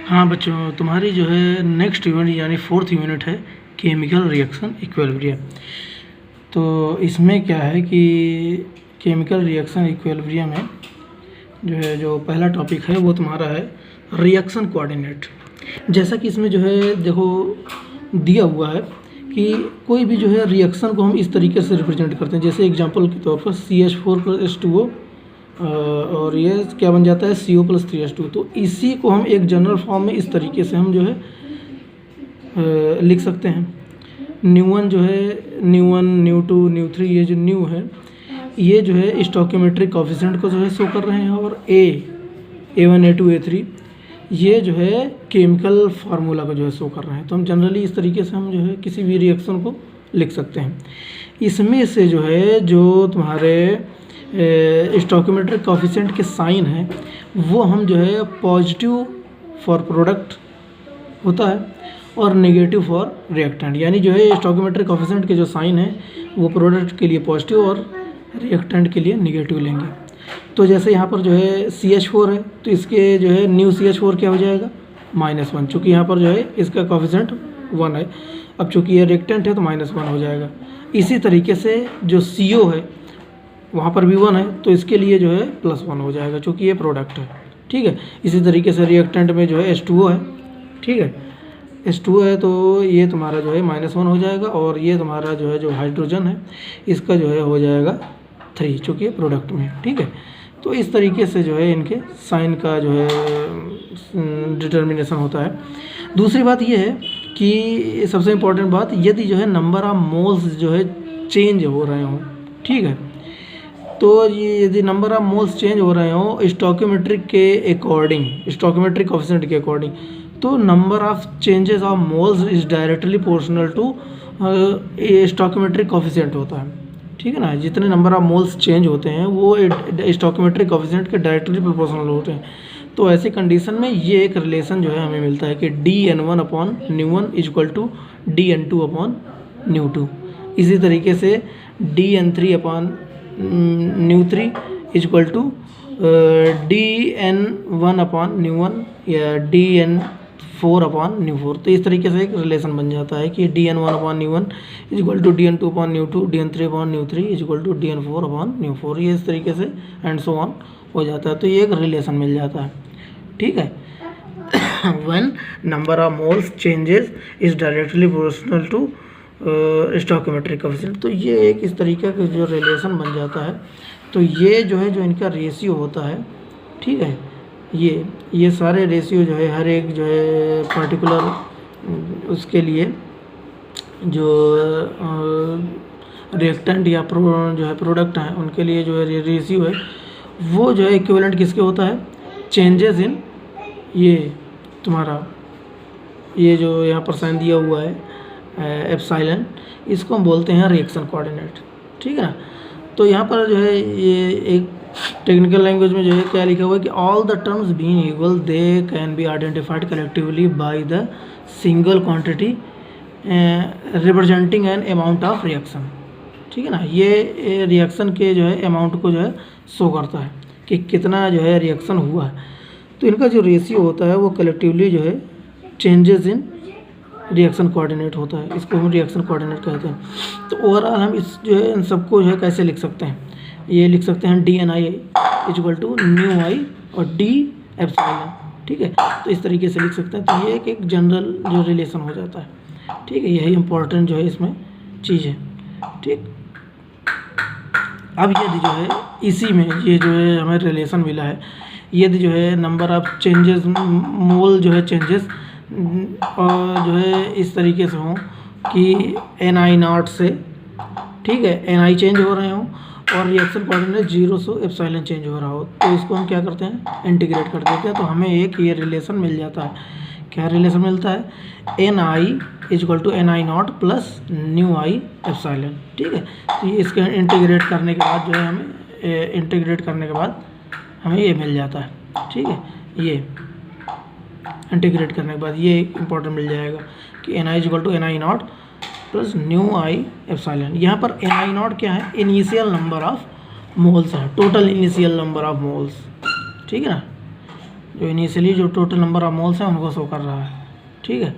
हाँ बच्चों, तुम्हारी जो है नेक्स्ट यूनिट यानी फोर्थ यूनिट है केमिकल रिएक्शन इक्विलिब्रियम। तो इसमें क्या है कि केमिकल रिएक्शन इक्विलिब्रियम में जो पहला टॉपिक है वो तुम्हारा है रिएक्शन कोऑर्डिनेट। जैसा कि इसमें जो है देखो दिया हुआ है कि कोई भी जो है रिएक्शन को हम इस तरीके से रिप्रेजेंट करते हैं। जैसे एग्जांपल के तौर पर CH4+H2O और ये क्या बन जाता है CO+3H2। तो इसी को हम एक जनरल फॉर्म में इस तरीके से हम जो है लिख सकते हैं। न्यू1 जो है न्यू1 न्यू2 न्यू3, ये जो न्यू है ये जो है स्टोइकियोमेट्रिक कोएफिशिएंट को जो है शो कर रहे हैं, और A1 A2 A3 ये जो है केमिकल फार्मूला को जो है शो कर रहे हैं। तो हम जनरली इस तरीके से हम जो है किसी भी रिएक्शन को लिख सकते हैं। इसमें से जो है जो तुम्हारे स्टोइकियोमेट्रिक कोएफिशिएंट के साइन है वो हम जो है पॉजिटिव फॉर प्रोडक्ट होता है और नेगेटिव फॉर रिएक्टेंट, यानी जो है स्टोइकियोमेट्रिक कोएफिशिएंट के जो साइन है वो प्रोडक्ट के लिए पॉजिटिव और रिएक्टेंट के लिए नेगेटिव लेंगे। तो जैसे यहाँ पर जो है CH4 है तो इसके जो है न्यू CH4 क्या हो जाएगा -1, चूँकि यहाँ पर जो है इसका कोएफिशिएंट 1 है। अब चूँकि ये रिएक्टेंट है तो -1 हो जाएगा। इसी तरीके से जो CO है वहाँ पर भी 1 है तो इसके लिए जो है +1 हो जाएगा, चूँकि ये प्रोडक्ट है। ठीक है, इसी तरीके से रिएक्टेंट में जो है H2O है। ठीक है, H2O है तो ये तुम्हारा जो है -1 हो जाएगा, और ये तुम्हारा जो है जो हाइड्रोजन है इसका जो है हो जाएगा 3, चूँकि ये प्रोडक्ट में है। ठीक है, तो इस तरीके से जो है इनके साइन का जो है डिटर्मिनेशन होता है। दूसरी बात ये है कि सबसे इम्पोर्टेंट बात, यदि जो है नंबर ऑफ मोल्स जो है चेंज हो रहे हों, ठीक है, तो ये यदि नंबर ऑफ मोल्स चेंज हो रहे हों स्टोइकियोमेट्रिक के अकॉर्डिंग, स्टोइकियोमेट्रिक कोएफिशिएंट के अकॉर्डिंग, तो number of changes of moles is directly proportional to stoichiometric coefficient होता है। ठीक है ना, जितने नंबर ऑफ मोल्स चेंज होते हैं वो स्टोइकियोमेट्रिक कोएफिशिएंट के डायरेक्टली प्रोपोर्शनल होते हैं। तो ऐसी कंडीशन में ये एक रिलेशन जो है हमें मिलता है कि dN1/ν1 = dN2/ν2। इसी तरीके से dN3/ν3 = dN1/ν1 या dN4/ν4। तो इस तरीके से एक रिलेशन बन जाता है कि dN1/ν1 = dN2/ν2, dN3/ν3 = dN4/ν4। ये इस तरीके से एंड सो ऑन हो जाता है। तो ये एक रिलेशन मिल जाता है। ठीक है, when number of moles changes is directly proportional to stoichiometric coefficient. तो ये एक इस तरीके का जो रिलेशन बन जाता है। तो ये जो है जो इनका रेशियो होता है, ठीक है, ये सारे रेशियो जो है हर एक जो है पर्टिकुलर उसके लिए जो रिएक्टेंट या जो है प्रोडक्ट हैं उनके लिए जो है रेशियो है वो जो है इक्विवेलेंट किसके होता है, चेंजेस इन ये तुम्हारा ये जो यहाँ पर साइन दिया हुआ है एप्सिलॉन, इसको हम बोलते हैं रिएक्शन कोऑर्डिनेट। ठीक है ना, तो यहाँ पर जो है ये एक टेक्निकल लैंग्वेज में जो है क्या लिखा हुआ है कि all the terms being equal they can be identified collectively by the single quantity representing an amount of reaction. ठीक है ना, ये रिएक्शन के जो है अमाउंट को जो है शो करता है कि कितना जो है रिएक्शन हुआ है। तो इनका जो रेशियो होता है वो कलेक्टिवली जो है चेंजेस इन रिएक्शन कोऑर्डिनेट होता है, इसको हम रिएक्शन कोऑर्डिनेट कहते हैं। तो ओवरऑल हम इस जो है इन सबको जो है कैसे लिख सकते हैं, ये लिख सकते हैं dNi = µi और d एप्सिलॉन। ठीक है, तो इस तरीके से लिख सकते हैं। तो ये एक जनरल जो रिलेशन हो जाता है। ठीक है, यही इंपॉर्टेंट जो है इसमें चीज़ है। ठीक, अब यदि जो है इसी में ये जो है हमें रिलेशन मिला है, यदि जो है नंबर ऑफ चेंजेस मोल जो है चेंजेस और जो है इस तरीके से हों कि Ni0 से, ठीक है, Ni चेंज हो रहे हों और रिएक्शन कोऑर्डिनेट 0 से एप्सिलॉन चेंज हो रहा हो, तो इसको हम क्या करते हैं, इंटीग्रेट कर देते हैं। तो हमें एक ये रिलेशन मिल जाता है। क्या रिलेशन मिलता है, Ni = Ni0 + µi एप्सिलॉन। ठीक है, तो ये इसके इंटीग्रेट करने के बाद जो है हमें ये मिल जाता है। ठीक है, ये इंटीग्रेट करने के बाद ये इंपॉर्टेंट मिल जाएगा कि Ni = Ni0 + µi एप्सिलॉन। यहाँ पर Ni0 क्या है, इनिशियल नंबर ऑफ मोल्स है, total initial number of moles. ठीक है ना, जो इनिशियली जो टोटल नंबर ऑफ मोल्स हैं उनको शो कर रहा है। ठीक है,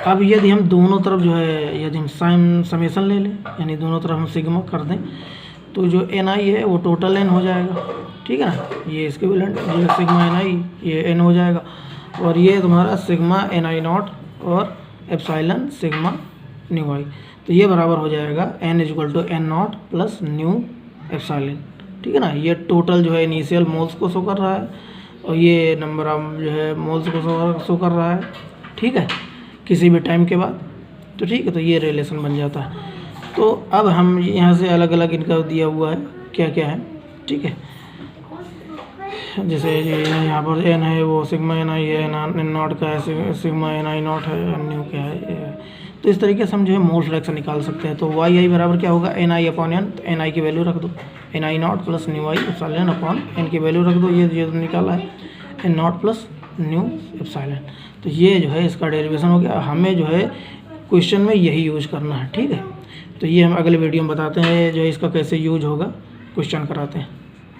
अब यदि हम दोनों तरफ जो है यदि हम समेशन ले लें, यानी दोनों तरफ हम सिग्मा कर दें, तो जो NI है वो टोटल N हो जाएगा। ठीक है ना, ये इसके इक्विवेलेंट ये सिग्मा NI ये N हो जाएगा, और ये तुम्हारा सिग्मा NI नॉट और एप्सिलॉन सिग्मा न्यू आई, तो ये बराबर हो जाएगा N = N not plus new epsilon. ठीक है ना, ये टोटल जो है इनिशियल मोल्स को शो कर रहा है, और ये नंबर ऑफ जो है मोल्स को शो कर रहा है। ठीक है, किसी भी टाइम के बाद। तो ठीक है, तो ये रिलेशन बन जाता है। तो अब हम यहाँ से अलग अलग इनका दिया हुआ है क्या क्या है। ठीक है, जैसे यहाँ पर N है वो सिग्मा NI है, N नॉट का है सिग्मा NI नॉट है, न्यू क्या है। तो इस तरीके से हम जो है मोल फ्रैक्शन निकाल सकते हैं। तो YI बराबर क्या होगा, NI/N, तो NI की वैल्यू रख दो, NI not plus new I epsilon upon N की वैल्यू रख दो, ये तो निकाला है N not plus new epsilon. तो ये जो है इसका डेरिवेशन हो गया। हमें जो है क्वेश्चन में यही यूज करना है। ठीक है, तो ये हम अगले वीडियो में बताते हैं जो इसका कैसे यूज होगा, क्वेश्चन कराते हैं।